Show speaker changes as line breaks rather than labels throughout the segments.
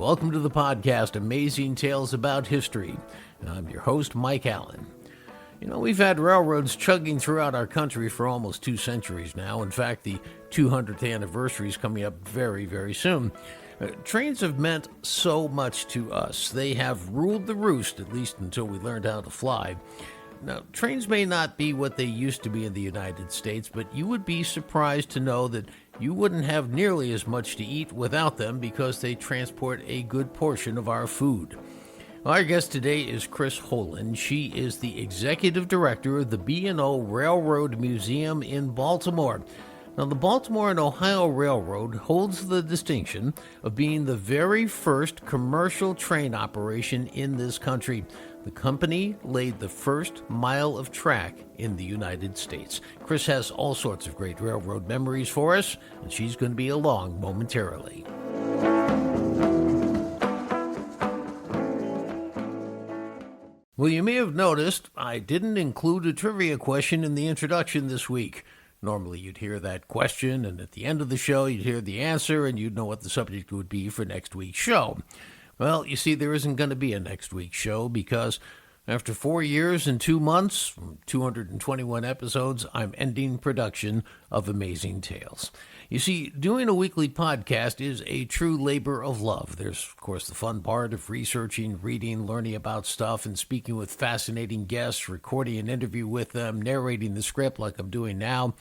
welcome to the podcast, Amazing Tales About History. I'm your host, Mike Allen. We've had railroads chugging throughout our country for almost 2 centuries now. In fact, the 200th anniversary is coming up very, very soon. Trains have meant so much to us. They have ruled the roost, at least until we learned how to fly. Now, trains may not be what they used to be in the United States, but you would be surprised to know that you wouldn't have nearly as much to eat without them because they transport a good portion of our food. Our guest today is Chris Holland. She is the executive director of the B&O Railroad Museum in Baltimore. Now, the Baltimore and Ohio Railroad holds the distinction of being the very first commercial train operation in this country. The company laid the first mile of track in the United States. Chris has all sorts of great railroad memories for us, and she's going to be along momentarily. Well, you may have noticed I didn't include a trivia question in the introduction this week. Normally you'd hear that question, and at the end of the show you'd hear the answer, and you'd know what the subject would be for next week's show. Well, you see, there isn't going to be a next week's show because after 4 years and 2 months, 221 episodes, I'm ending production of Amazing Tales. You see, doing a weekly podcast is a true labor of love. There's, of course, the fun part of researching, reading, learning about stuff, and speaking with fascinating guests, recording an interview with them, narrating the script like I'm doing now.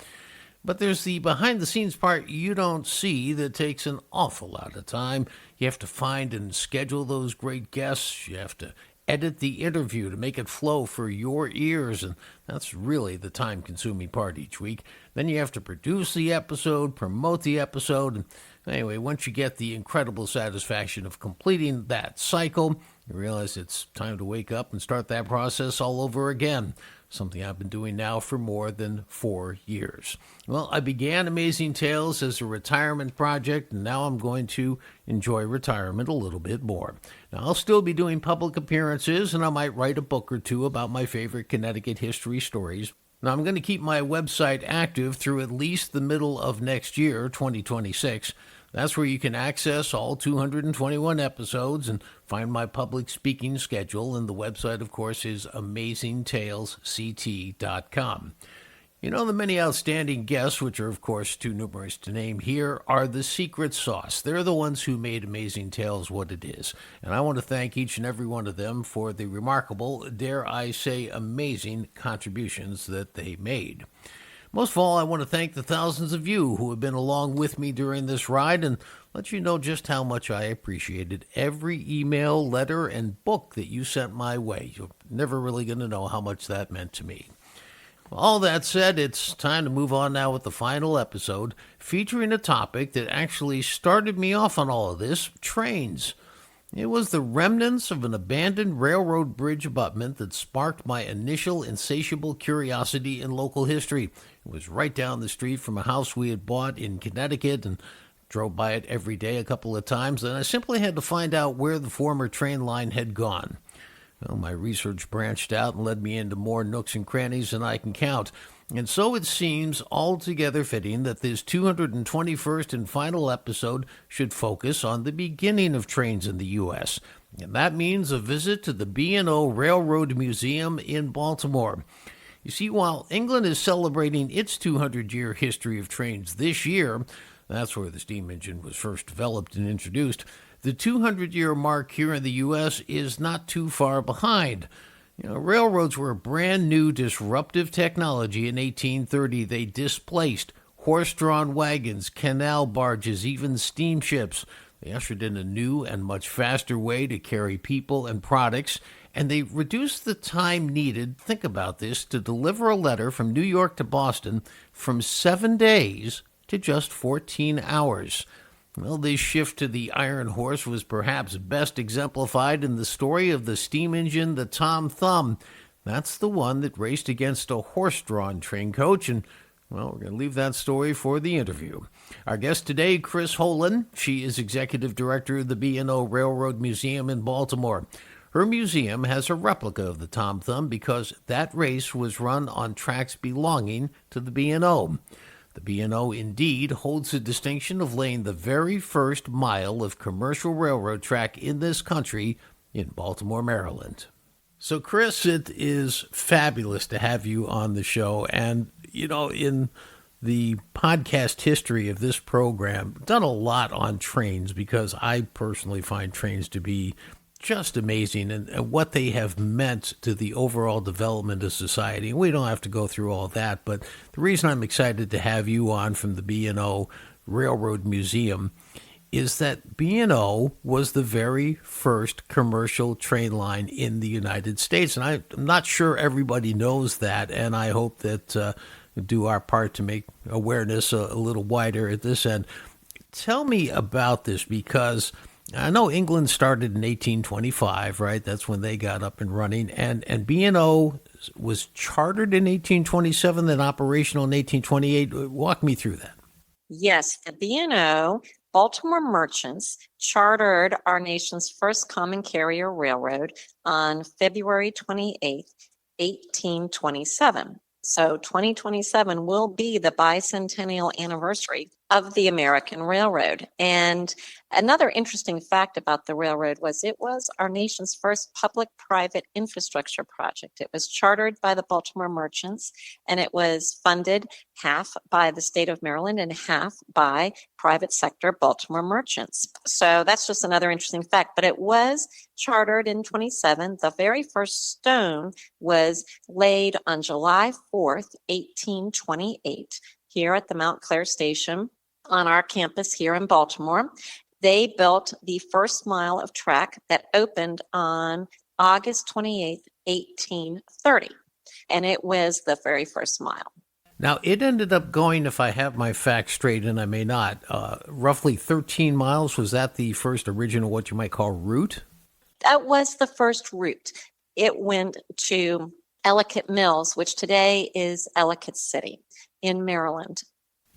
But there's the behind-the-scenes part you don't see that takes an awful lot of time. You have to find and schedule those great guests. You have to edit the interview to make it flow for your ears, and that's really the time-consuming part each week. Then you have to produce the episode, promote the episode, and anyway, once you get the incredible satisfaction of completing that cycle, you realize it's time to wake up and start that process all over again. Something I've been doing now for more than 4 years. Well, I began Amazing Tales as a retirement project, and now I'm going to enjoy retirement a little bit more. Now, I'll still be doing public appearances, and I might write a book or two about my favorite Connecticut history stories. Now, I'm going to keep my website active through at least the middle of next year, 2026. That's where you can access all 221 episodes and find my public speaking schedule, and the website, of course, is amazingtalesct.com. The many outstanding guests, which are, of course, too numerous to name here, are the secret sauce. They're the ones who made Amazing Tales what it is, and I want to thank each and every one of them for the remarkable, dare I say, amazing contributions that they made. Most of all, I want to thank the thousands of you who have been along with me during this ride and let you know just how much I appreciated every email, letter, and book that you sent my way. You're never really going to know how much that meant to me. All that said, it's time to move on now with the final episode, featuring a topic that actually started me off on all of this, trains. It was the remnants of an abandoned railroad bridge abutment that sparked my initial insatiable curiosity in local history. It was right down the street from a house we had bought in Connecticut and drove by it every day a couple of times, and I simply had to find out where the former train line had gone. Well, my research branched out and led me into more nooks and crannies than I can count. And so it seems altogether fitting that this 221st and final episode should focus on the beginning of trains in the U.S. And that means a visit to the B&O Railroad Museum in Baltimore. You see, while England is celebrating its 200-year history of trains this year, that's where the steam engine was first developed and introduced, the 200-year mark here in the U.S. is not too far behind. Railroads were a brand new disruptive technology in 1830. They displaced horse-drawn wagons, canal barges, even steamships. They ushered in a new and much faster way to carry people and products, and they reduced the time needed, think about this, to deliver a letter from New York to Boston from 7 days to just 14 hours. Well, this shift to the iron horse was perhaps best exemplified in the story of the steam engine, the Tom Thumb. That's the one that raced against a horse-drawn train coach, and, well, we're going to leave that story for the interview. Our guest today, Chris Holland. She is executive director of the B&O Railroad Museum in Baltimore. Her museum has a replica of the Tom Thumb because that race was run on tracks belonging to the B&O. The B&O indeed holds the distinction of laying the very first mile of commercial railroad track in this country in Baltimore, Maryland. So, Chris, it is fabulous to have you on the show. And, in the podcast history of this program, done a lot on trains because I personally find trains to be just amazing and what they have meant to the overall development of society. And we don't have to go through all that, but the reason I'm excited to have you on from the B&O Railroad Museum is that B&O was the very first commercial train line in the United States. And I'm not sure everybody knows that, and I hope that do our part to make awareness a little wider at this end. Tell me about this, because I know England started in 1825, right? That's when they got up and running. And B&O was chartered in 1827, then operational in 1828. Walk me through that.
Yes, the B&O Baltimore Merchants chartered our nation's first common carrier railroad on February 28th, 1827. So 2027 will be the bicentennial anniversary of the American Railroad. And another interesting fact about the railroad was it was our nation's first public-private infrastructure project. It was chartered by the Baltimore Merchants, and it was funded half by the state of Maryland and half by private sector Baltimore Merchants. So that's just another interesting fact. But it was chartered in 27. The very first stone was laid on July 4th, 1828, here at the Mount Clair Station on our campus here in Baltimore. They built the first mile of track that opened on August 28th, 1830, and it was the very first mile.
Now, it ended up going, if I have my facts straight, and I may not, roughly 13 miles. Was that the first original, what you might call, route?
That was the first route. It went to Ellicott Mills, which today is Ellicott City in Maryland.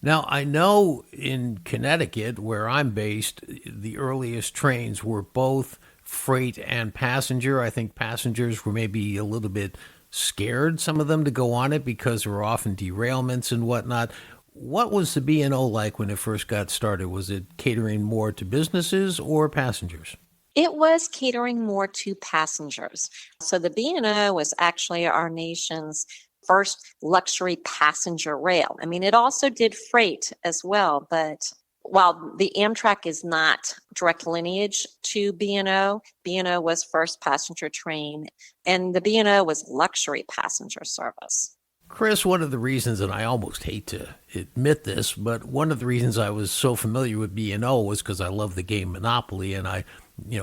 Now, I know in Connecticut, where I'm based, the earliest trains were both freight and passenger. I think passengers were maybe a little bit scared, some of them, to go on it because there were often derailments and whatnot. What was the B&O like when it first got started? Was it catering more to businesses or passengers?
It was catering more to passengers. So the B&O was actually our nation's first luxury passenger rail. I mean, it also did freight as well, but while the Amtrak is not direct lineage to B&O, B&O was first passenger train, and the B&O was luxury passenger service.
Chris, one of the reasons, and I almost hate to admit this, but one of the reasons I was so familiar with B&O was because I love the game Monopoly, and I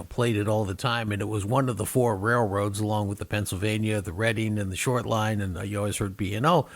played it all the time, and it was one of the four railroads along with the Pennsylvania, the Reading, and the Short Line, and you always heard B&O.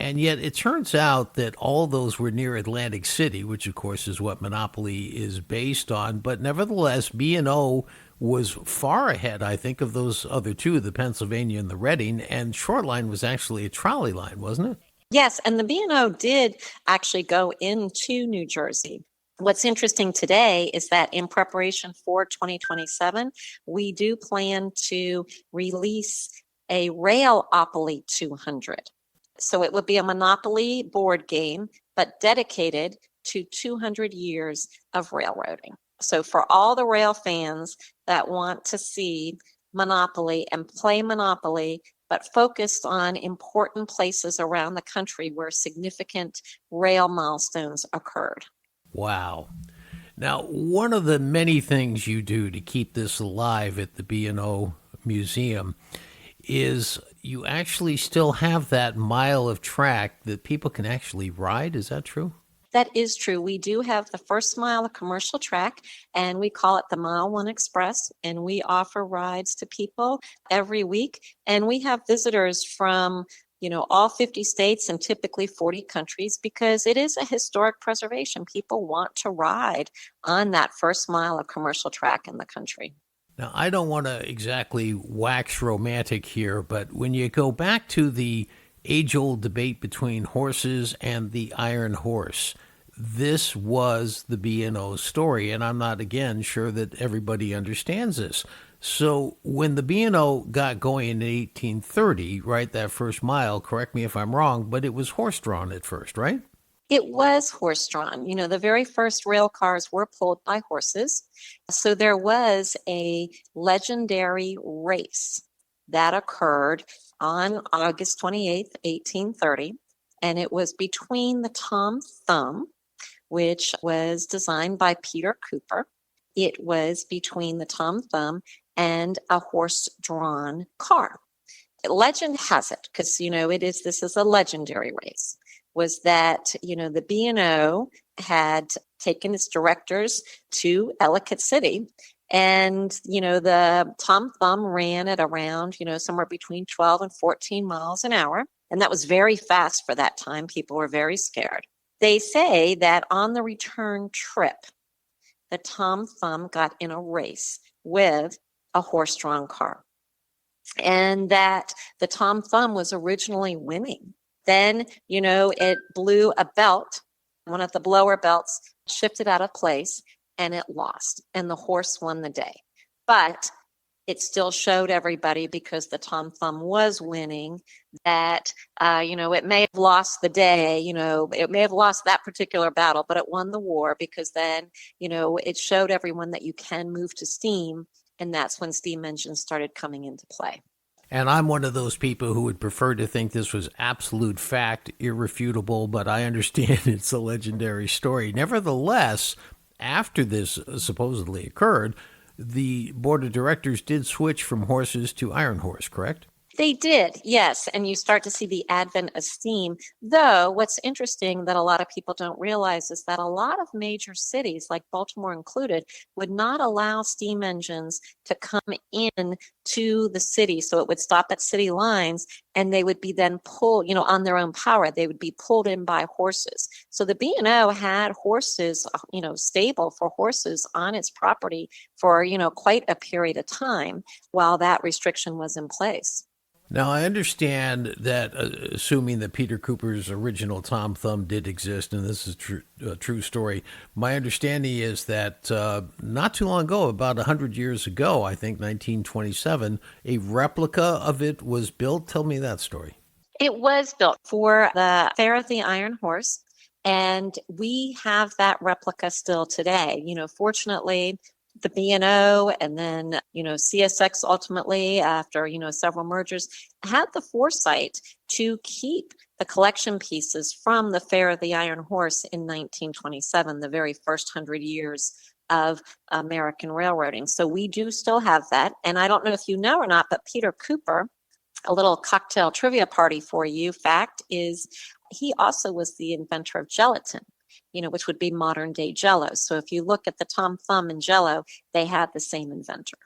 And yet it turns out that all those were near Atlantic City, which of course is what Monopoly is based on. But nevertheless, B&O was far ahead, I think, of those other two, the Pennsylvania and the Reading, and Short Line was actually a trolley line, wasn't it?
Yes, and the B&O did actually go into New Jersey. What's interesting today is that in preparation for 2027, we do plan to release a Railopoly 200. So it would be a Monopoly board game, but dedicated to 200 years of railroading. So for all the rail fans that want to see Monopoly and play Monopoly, but focused on important places around the country where significant rail milestones occurred.
Wow. Now, one of the many things you do to keep this alive at the B&O Museum is you actually still have that mile of track that people can actually ride. Is that true?
That is true. We do have the first mile of commercial track, and we call it the Mile One Express, and we offer rides to people every week. And we have visitors from all 50 states and typically 40 countries because it is a historic preservation. People want to ride on that first mile of commercial track in the country.
Now, I don't want to exactly wax romantic here, but when you go back to the age-old debate between horses and the iron horse, this was the B&O story, and I'm not, again, sure that everybody understands this. So when the B&O got going in 1830, right, that first mile, correct me if I'm wrong, but it was horse-drawn at first, right?
It was horse-drawn. The very first rail cars were pulled by horses. So there was a legendary race that occurred on August 28th, 1830, and it was between the Tom Thumb, which was designed by Peter Cooper. It was between the Tom Thumb and a horse-drawn car. Legend has it, because this is a legendary race, was that the B&O had taken its directors to Ellicott City, and the Tom Thumb ran at around somewhere between 12 and 14 miles an hour, and that was very fast for that time. People were very scared. They say that on the return trip, the Tom Thumb got in a race with a horse-drawn car, and that the Tom Thumb was originally winning. Then, it blew a belt, one of the blower belts shifted out of place, and it lost, and the horse won the day. But it still showed everybody, because the Tom Thumb was winning, that, it may have lost the day, it may have lost that particular battle, but it won the war, because then, it showed everyone that you can move to steam. And that's when steam engines started coming into play.
And I'm one of those people who would prefer to think this was absolute fact, irrefutable, but I understand it's a legendary story. Nevertheless, after this supposedly occurred, the board of directors did switch from horses to iron horse, correct?
They did, yes. And you start to see the advent of steam. Though what's interesting that a lot of people don't realize is that a lot of major cities, like Baltimore included, would not allow steam engines to come in to the city. So it would stop at city lines, and they would be then pulled, on their own power. They would be pulled in by horses. So the B&O had horses, stable for horses on its property for, quite a period of time while that restriction was in place.
Now, I understand that, assuming that Peter Cooper's original Tom Thumb did exist, and this is a true story, my understanding is that not too long ago, about 100 years ago, I think 1927, a replica of it was built. Tell me that story.
It was built for the Fair of the Iron Horse, and we have that replica still today. Fortunately, the B&O and then, CSX ultimately, after, several mergers, had the foresight to keep the collection pieces from the Fair of the Iron Horse in 1927, the very first 100 years of American railroading. So we do still have that. And I don't know if you know or not, but Peter Cooper, a little cocktail trivia party for you, fact is he also was the inventor of gelatin, which would be modern day Jell-O. So if you look at the Tom Thumb and Jell-O, they had the same inventor.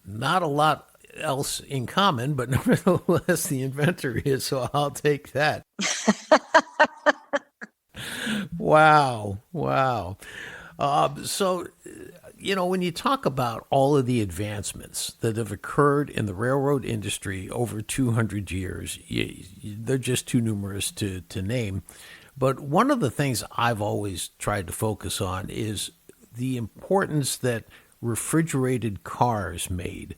Not a lot else in common, but nevertheless, the inventor is, so I'll take that. Wow. So, when you talk about all of the advancements that have occurred in the railroad industry over 200 years, they're just too numerous to name. But one of the things I've always tried to focus on is the importance that refrigerated cars made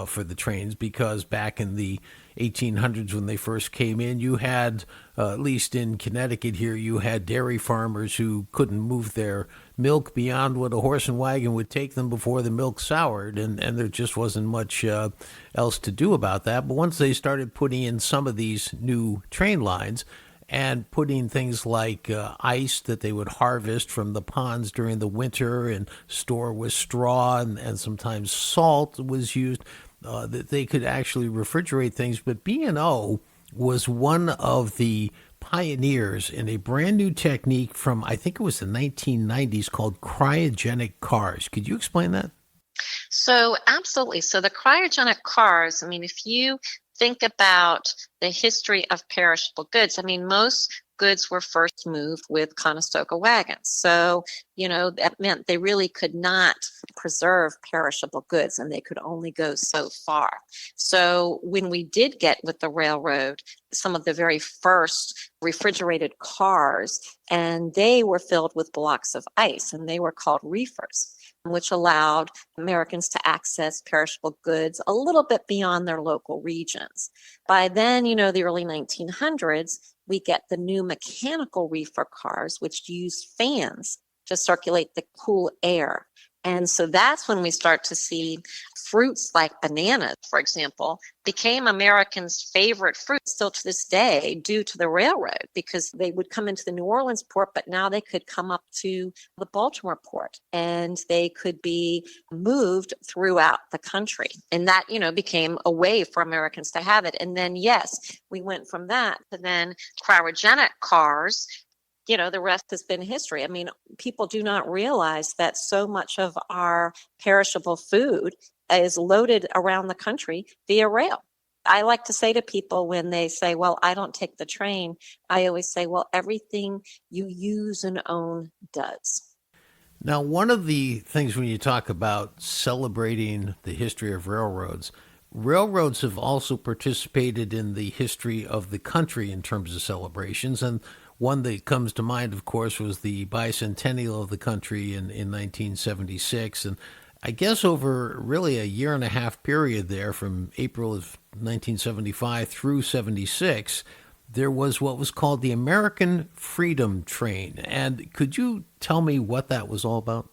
for the trains, because back in the 1800s when they first came in, you had, at least in Connecticut here, you had dairy farmers who couldn't move their milk beyond what a horse and wagon would take them before the milk soured, and there just wasn't much else to do about that. But once they started putting in some of these new train lines, and putting things like ice that they would harvest from the ponds during the winter and store with straw, and sometimes salt was used, that they could actually refrigerate things. But B&O was one of the pioneers in a brand new technique from, I think it was the 1990s, called cryogenic cars. Could you explain that?
So absolutely. So the cryogenic cars, if you think about the history of perishable goods, most goods were first moved with Conestoga wagons. So, that meant they really could not preserve perishable goods, and they could only go so far. So when we did get with the railroad, some of the very first refrigerated cars, and they were filled with blocks of ice, and they were called reefers. which allowed Americans to access perishable goods a little bit beyond their local regions. By then, the early 1900s, we get the new mechanical reefer cars, which use fans to circulate the cool air. And so that's when we start to see fruits like bananas, for example, became Americans' favorite fruit still to this day due to the railroad, because they would come into the New Orleans port, but now they could come up to the Baltimore port and they could be moved throughout the country. And that, became a way for Americans to have it. And then, yes, we went from that to then cryogenic cars. The rest has been history. I mean, people do not realize that so much of our perishable food is loaded around the country via rail. I like to say to people when they say, well, I don't take the train, I always say, well, everything you use and own does.
Now, one of the things when you talk about celebrating the history of railroads, railroads have also participated in the history of the country in terms of celebrations. And one that comes to mind, of course, was the bicentennial of the country in 1976. And I guess over really a year and a half period there, from April of 1975 through 76, there was what was called the American Freedom Train. And could you tell me what that was all about?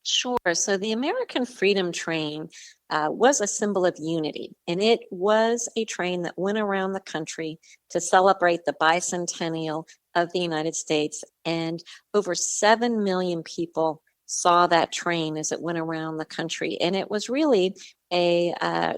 Sure. So the American Freedom Train was a symbol of unity, and it was a train that went around the country to celebrate the bicentennial of the United States. And over 7 million people saw that train as it went around the country. And it was really a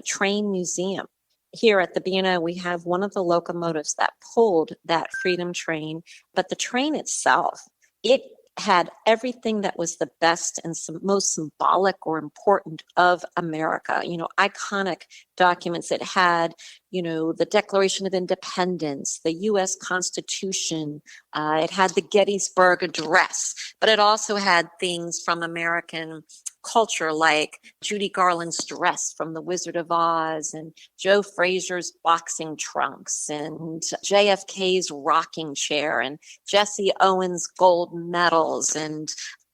train museum. Here at the B&O, we have one of the locomotives that pulled that Freedom Train, but the train itself, it had everything that was the best and most symbolic or important of America. Iconic documents. It had, the Declaration of Independence, the U.S. Constitution. It had the Gettysburg Address, but it also had things from American culture like Judy Garland's dress from The Wizard of Oz, and Joe Frazier's boxing trunks, and JFK's rocking chair, and Jesse Owens' gold medals. And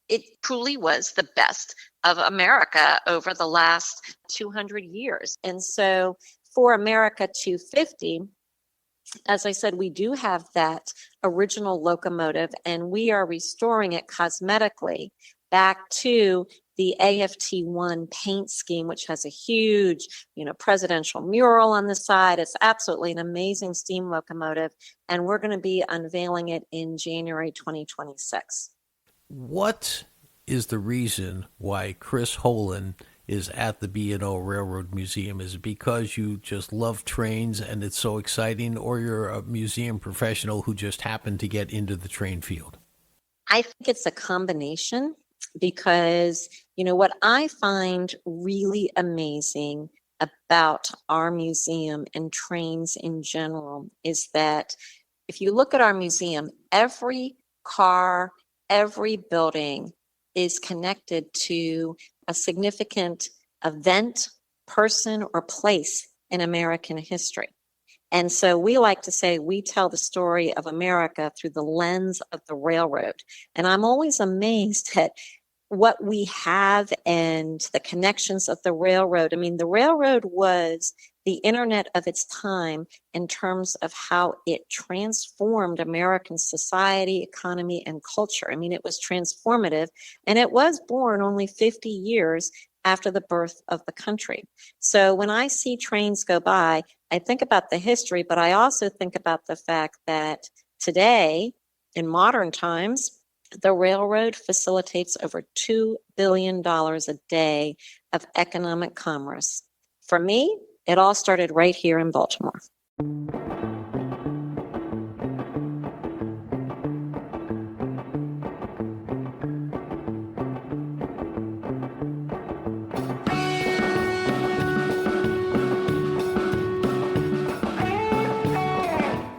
it truly was the best of America over the last 200 years. And so for America 250, as I said, we do have that original locomotive, and we are restoring it cosmetically back to the AFT1 paint scheme, which has a huge, presidential mural on the side. It's absolutely an amazing steam locomotive, and we're going to be unveiling it in January 2026.
What is the reason why Chris Holen is at the B&O Railroad Museum? Is it because you just love trains and it's so exciting, or you're a museum professional who just happened to get into the train field?
I think it's a combination, because, what I find really amazing about our museum and trains in general is that if you look at our museum, every car, every building is connected to a significant event, person, or place in American history. And so we like to say we tell the story of America through the lens of the railroad. And I'm always amazed at what we have and the connections of the railroad. I mean, the railroad was the internet of its time in terms of how it transformed American society, economy, and culture. I mean, it was transformative, and it was born only 50 years after the birth of the country. So when I see trains go by, I think about the history, but I also think about the fact that today, in modern times, the railroad facilitates over $2 billion a day of economic commerce. For me, it all started right here in Baltimore.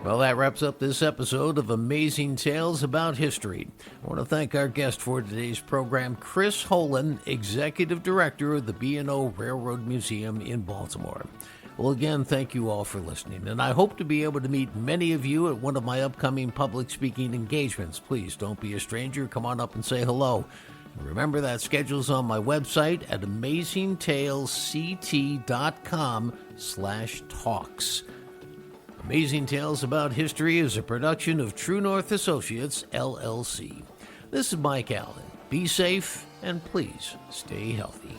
Well, that wraps up this episode of Amazing Tales About History. I want to thank our guest for today's program, Chris Holen, Executive Director of the B&O Railroad Museum in Baltimore. Well, again, thank you all for listening, and I hope to be able to meet many of you at one of my upcoming public speaking engagements. Please don't be a stranger. Come on up and say hello. Remember, that schedule's on my website at amazingtalesct.com/talks. Amazing Tales About History is a production of True North Associates, LLC. This is Mike Allen. Be safe and please stay healthy.